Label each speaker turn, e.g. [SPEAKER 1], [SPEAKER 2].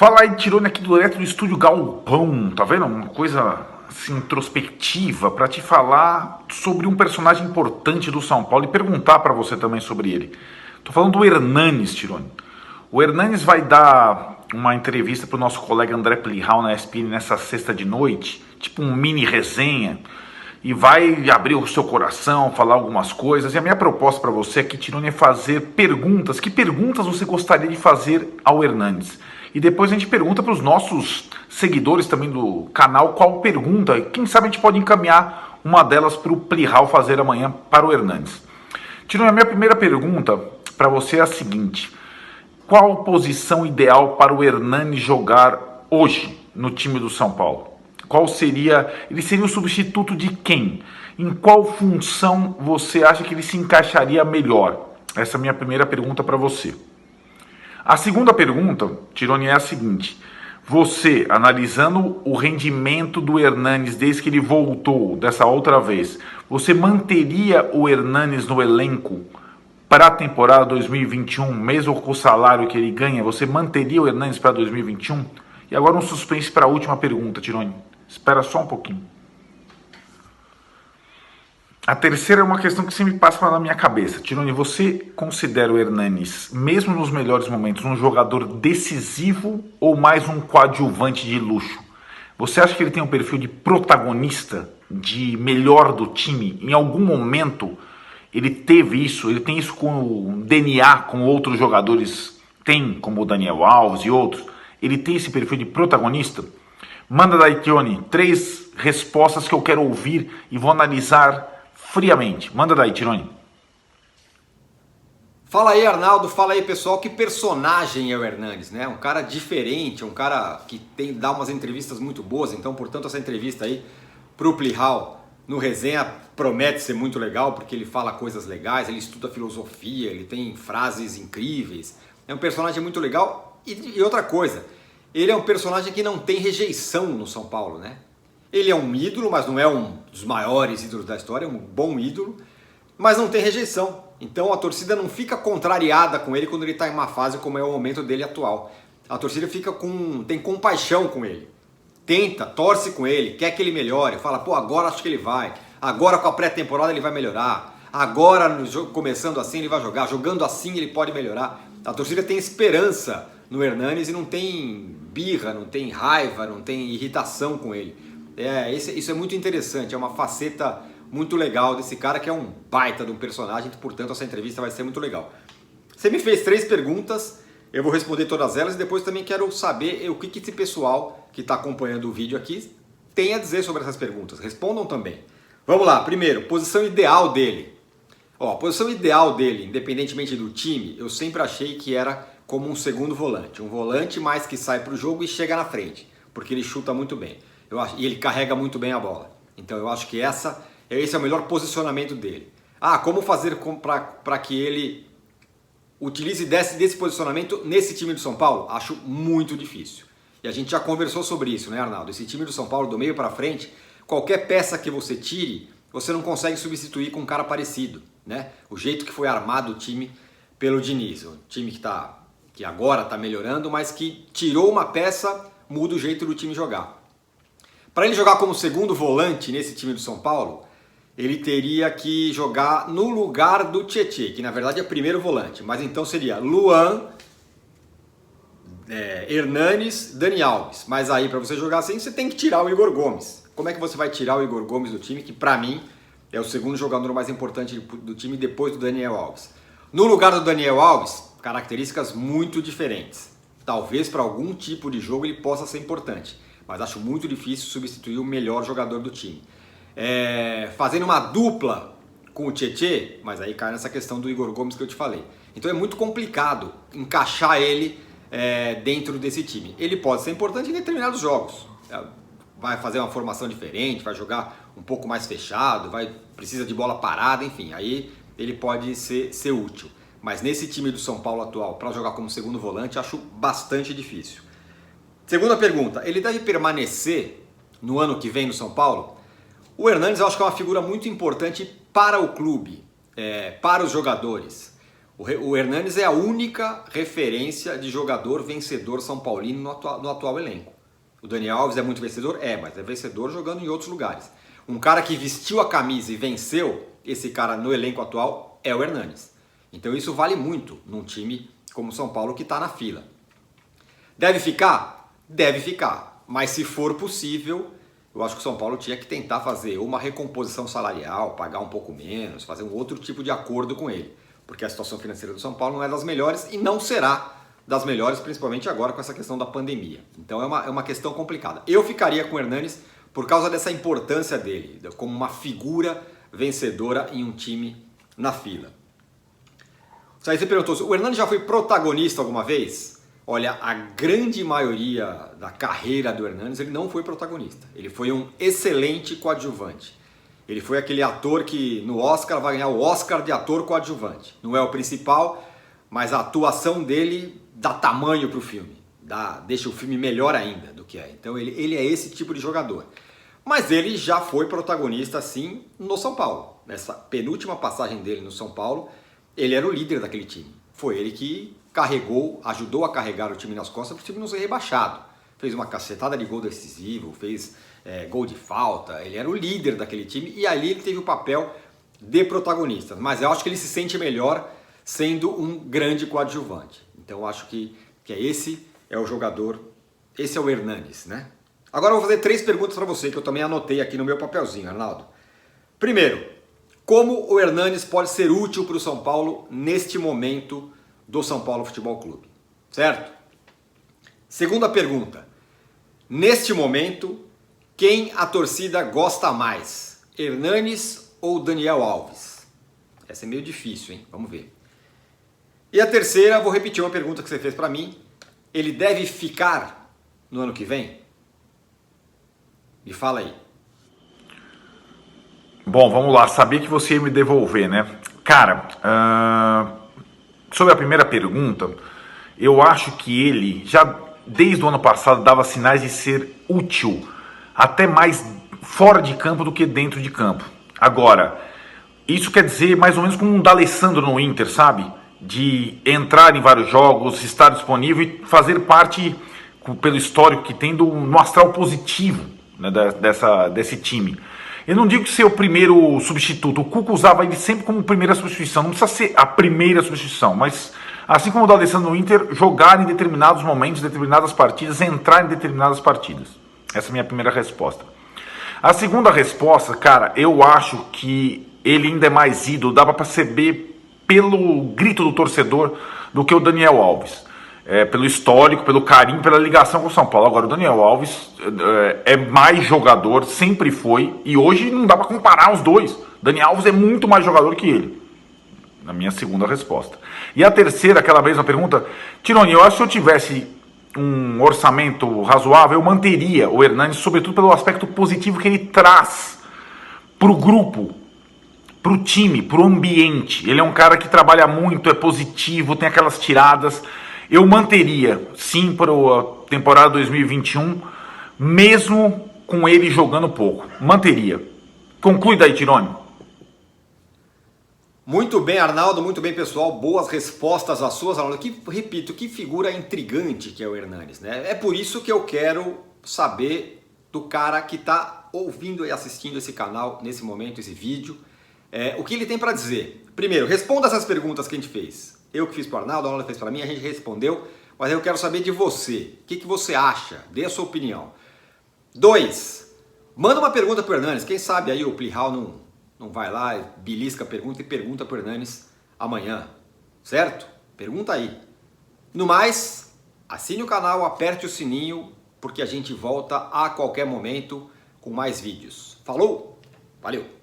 [SPEAKER 1] Fala aí, Tirone, aqui direto do estúdio Galpão, tá vendo? Uma coisa assim, introspectiva para te falar sobre um personagem importante do São Paulo e perguntar para você também sobre ele. Tô falando do Hernanes, Tirone. O Hernanes vai dar uma entrevista pro nosso colega André Plihal na ESPN nessa sexta de noite, tipo um mini resenha, e vai abrir o seu coração, falar algumas coisas. E a minha proposta para você aqui, Tirone, é fazer perguntas. Que perguntas você gostaria de fazer ao Hernanes? E depois a gente pergunta para os nossos seguidores também do canal qual pergunta. Quem sabe a gente pode encaminhar uma delas para o Plihal fazer amanhã para o Hernanes. Tirone, a minha primeira pergunta para você é a seguinte: qual posição ideal para o Hernanes jogar hoje no time do São Paulo? Qual seria? Ele seria o substituto de quem? Em qual função você acha que ele se encaixaria melhor? Essa é a minha primeira pergunta para você. A segunda pergunta, Tirone, é a seguinte: você, analisando o rendimento do Hernanes desde que ele voltou dessa outra vez, você manteria o Hernanes no elenco para a temporada 2021, mesmo com o salário que ele ganha? Você manteria o Hernanes para 2021? E agora um suspense para a última pergunta, Tirone. Espera só um pouquinho. A terceira é uma questão que sempre passa na minha cabeça. Tirone, você considera o Hernanes, mesmo nos melhores momentos, um jogador decisivo ou mais um coadjuvante de luxo? Você acha que ele tem um perfil de protagonista, de melhor do time? Em algum momento ele teve isso? Ele tem isso com o DNA, como outros jogadores têm, como o Daniel Alves e outros? Ele tem esse perfil de protagonista? Manda daí, Tirone, 3 respostas que eu quero ouvir e vou analisar friamente. Manda daí, Tirone.
[SPEAKER 2] Fala aí, Arnaldo. Fala aí, pessoal. Que personagem é o Hernanes, né? Um cara diferente, um cara que dá umas entrevistas muito boas. Então, portanto, essa entrevista aí pro Plihal no Resenha promete ser muito legal, porque ele fala coisas legais, ele estuda filosofia, ele tem frases incríveis. É um personagem muito legal. E outra coisa, ele é um personagem que não tem rejeição no São Paulo, né? Ele é um ídolo, mas não é um dos maiores ídolos da história, é um bom ídolo, mas não tem rejeição. Então a torcida não fica contrariada com ele quando ele está em uma fase como é o momento dele atual. A torcida tem compaixão com ele, torce com ele, quer que ele melhore, fala, pô, agora acho que ele vai, agora com a pré-temporada ele vai melhorar, agora no jogo começando assim ele vai jogar, jogando assim ele pode melhorar. A torcida tem esperança no Hernanes e não tem birra, não tem raiva, não tem irritação com ele. Isso é muito interessante, é uma faceta muito legal desse cara, que é um baita de um personagem, portanto essa entrevista vai ser muito legal. Você me fez 3 perguntas, eu vou responder todas elas e depois também quero saber o que esse pessoal que está acompanhando o vídeo aqui tem a dizer sobre essas perguntas. Respondam também. Vamos lá, primeiro, posição ideal dele. A posição ideal dele, independentemente do time, eu sempre achei que era como um segundo volante. Um volante mais que sai para o jogo e chega na frente, porque ele chuta muito bem. E ele carrega muito bem a bola. Então eu acho que esse é o melhor posicionamento dele. Como fazer para que ele utilize desse posicionamento nesse time do São Paulo? Acho muito difícil. E a gente já conversou sobre isso, né, Arnaldo? Esse time do São Paulo, do meio para frente, qualquer peça que você tire, você não consegue substituir com um cara parecido, né? O jeito que foi armado o time pelo Diniz. O time que agora está melhorando, mas que tirou uma peça, muda o jeito do time jogar. Para ele jogar como segundo volante nesse time do São Paulo, ele teria que jogar no lugar do Tietê, que na verdade é primeiro volante, mas então seria Luan, Hernanes, Dani Alves. Mas aí para você jogar assim, você tem que tirar o Igor Gomes. Como é que você vai tirar o Igor Gomes do time, que para mim é o segundo jogador mais importante do time depois do Daniel Alves? No lugar do Daniel Alves, características muito diferentes. Talvez para algum tipo de jogo ele possa ser importante, mas acho muito difícil substituir o melhor jogador do time. Fazendo uma dupla com o Tietê, mas aí cai nessa questão do Igor Gomes que eu te falei. Então é muito complicado encaixar ele dentro desse time. Ele pode ser importante em determinados jogos. Vai fazer uma formação diferente, vai jogar um pouco mais fechado, precisa de bola parada, enfim, aí ele pode ser útil. Mas nesse time do São Paulo atual, para jogar como segundo volante, acho bastante difícil. Segunda pergunta, ele deve permanecer no ano que vem no São Paulo? O Hernanes eu acho que é uma figura muito importante para o clube, para os jogadores. O Hernanes é a única referência de jogador vencedor São Paulino no atual elenco. O Daniel Alves é muito vencedor? É, mas é vencedor jogando em outros lugares. Um cara que vestiu a camisa e venceu, esse cara no elenco atual é o Hernanes. Então isso vale muito num time como o São Paulo que está na fila. Deve ficar? Deve ficar. Mas se for possível, eu acho que o São Paulo tinha que tentar fazer uma recomposição salarial, pagar um pouco menos, fazer um outro tipo de acordo com ele. Porque a situação financeira do São Paulo não é das melhores e não será das melhores, principalmente agora com essa questão da pandemia. Então é uma questão complicada. Eu ficaria com o Hernanes por causa dessa importância dele, como uma figura vencedora em um time na fila. Aí você perguntou, o Hernanes já foi protagonista alguma vez? Olha, a grande maioria da carreira do Hernanes, ele não foi protagonista. Ele foi um excelente coadjuvante. Ele foi aquele ator que no Oscar vai ganhar o Oscar de ator coadjuvante. Não é o principal, mas a atuação dele dá tamanho para o filme. Deixa o filme melhor ainda do que é. Então ele é esse tipo de jogador. Mas ele já foi protagonista, sim, no São Paulo. Nessa penúltima passagem dele no São Paulo, ele era o líder daquele time. Foi ele que ajudou a carregar o time nas costas para o time não ser rebaixado. Fez uma cacetada de gol decisivo, fez gol de falta, ele era o líder daquele time e ali ele teve o papel de protagonista. Mas eu acho que ele se sente melhor sendo um grande coadjuvante. Então eu acho que esse é o jogador, esse é o Hernanes, né? Agora eu vou fazer 3 perguntas para você que eu também anotei aqui no meu papelzinho, Arnaldo. Primeiro, como o Hernanes pode ser útil para o São Paulo neste momento do São Paulo Futebol Clube, certo? Segunda pergunta, neste momento, quem a torcida gosta mais, Hernanes ou Daniel Alves? Essa é meio difícil, hein? Vamos ver. E a terceira, vou repetir uma pergunta que você fez para mim, ele deve ficar no ano que vem? Me fala aí.
[SPEAKER 1] Bom, vamos lá, sabia que você ia me devolver, né? Cara, sobre a primeira pergunta, eu acho que ele já desde o ano passado dava sinais de ser útil, até mais fora de campo do que dentro de campo. Agora, isso quer dizer mais ou menos como um D'Alessandro no Inter, sabe? De entrar em vários jogos, estar disponível e fazer parte, pelo histórico que tem, no astral positivo, né, desse time. Eu não digo que ser o primeiro substituto, o Cuca usava ele sempre como primeira substituição, não precisa ser a primeira substituição, mas assim como o D'Alessandro no Inter, jogar em determinados momentos, determinadas partidas, entrar em determinadas partidas. Essa é a minha primeira resposta. A segunda resposta, cara, eu acho que ele ainda é mais ídolo, dá para perceber pelo grito do torcedor do que o Daniel Alves. Pelo histórico, pelo carinho, pela ligação com o São Paulo. Agora o Daniel Alves é mais jogador, sempre foi, e hoje não dá para comparar os dois. Daniel Alves é muito mais jogador que ele, na minha segunda resposta. E a terceira, aquela mesma pergunta, Tironi, eu acho que se eu tivesse um orçamento razoável, eu manteria o Hernanes, sobretudo pelo aspecto positivo que ele traz para o grupo, para o time, para o ambiente. Ele é um cara que trabalha muito, é positivo, tem aquelas tiradas. Eu manteria, sim, para a temporada 2021, mesmo com ele jogando pouco. Manteria. Conclui daí, Tironi.
[SPEAKER 2] Muito bem, Arnaldo, muito bem, pessoal. Boas respostas às suas, Arnaldo. Repito, que figura intrigante que é o Hernanes, né? É por isso que eu quero saber do cara que está ouvindo e assistindo esse canal, nesse momento, esse vídeo, o que ele tem para dizer. Primeiro, responda essas perguntas que a gente fez. Eu que fiz para o Arnaldo, a Arnaldo fez para mim, a gente respondeu, mas eu quero saber de você. O que você acha? Dê a sua opinião. 2, manda uma pergunta para o Hernanes. Quem sabe aí o Plihal não vai lá, belisca a pergunta e pergunta para o Hernanes amanhã, certo? Pergunta aí. No mais, assine o canal, aperte o sininho, porque a gente volta a qualquer momento com mais vídeos. Falou? Valeu!